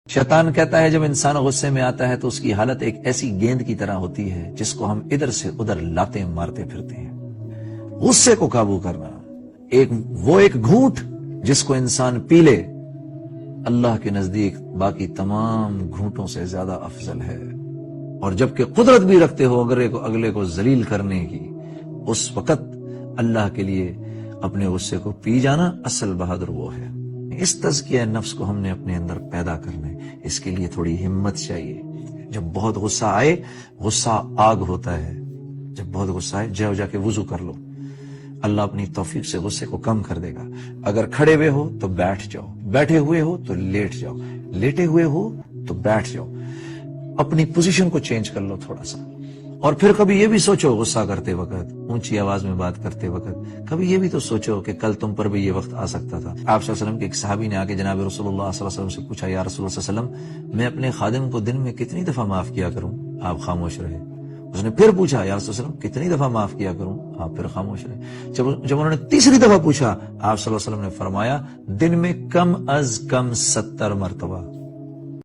شیطان کہتا ہے جب انسان غصے میں آتا ہے تو اس کی حالت ایک ایسی گیند کی طرح ہوتی ہے جس کو ہم ادھر سے ادھر لاتے مارتے پھرتے ہیں۔ غصے کو قابو کرنا وہ ایک گھونٹ جس کو انسان پی لے، اللہ کے نزدیک باقی تمام گھونٹوں سے زیادہ افضل ہے۔ اور جبکہ قدرت بھی رکھتے ہو اگلے کو ذلیل کرنے کی، اس وقت اللہ کے لیے اپنے غصے کو پی جانا اصل بہادر وہ ہے۔ اس تزکیہ نفس کو ہم نے اپنے اندر پیدا کرنا ہے، اس کے لیے تھوڑی ہمت چاہیے۔ جب بہت غصہ آئے، غصہ آگ ہوتا ہے، جب بہت غصہ آئے جا کے وضو کر لو، اللہ اپنی توفیق سے غصے کو کم کر دے گا۔ اگر کھڑے ہوئے ہو تو بیٹھ جاؤ، بیٹھے ہوئے ہو تو لیٹ جاؤ، لیٹے ہوئے ہو تو بیٹھ جاؤ، اپنی پوزیشن کو چینج کر لو تھوڑا سا۔ اور پھر کبھی یہ بھی سوچو غصہ کرتے وقت، اونچی آواز میں بات کرتے وقت، کبھی یہ بھی تو سوچو کہ کل تم پر بھی یہ وقت آ سکتا تھا۔ آپ صلی اللہ علیہ وسلم کے ایک صحابی نے آ کے جناب رسول اللہ صلی اللہ علیہ وسلم سے پوچھا، یا رسول اللہ صلی اللہ علیہ وسلم میں اپنے خادم کو دن میں کتنی دفعہ معاف کیا کروں؟ آپ خاموش رہے۔ اس نے پھر پوچھا، یا رسول اللہ علیہ وسلم کتنی دفعہ معاف کیا کروں؟ آپ پھر خاموش رہے۔ جب انہوں نے تیسری دفعہ پوچھا، آپ صلی اللہ علیہ وسلم نے فرمایا، دن میں کم از کم 70 مرتبہ۔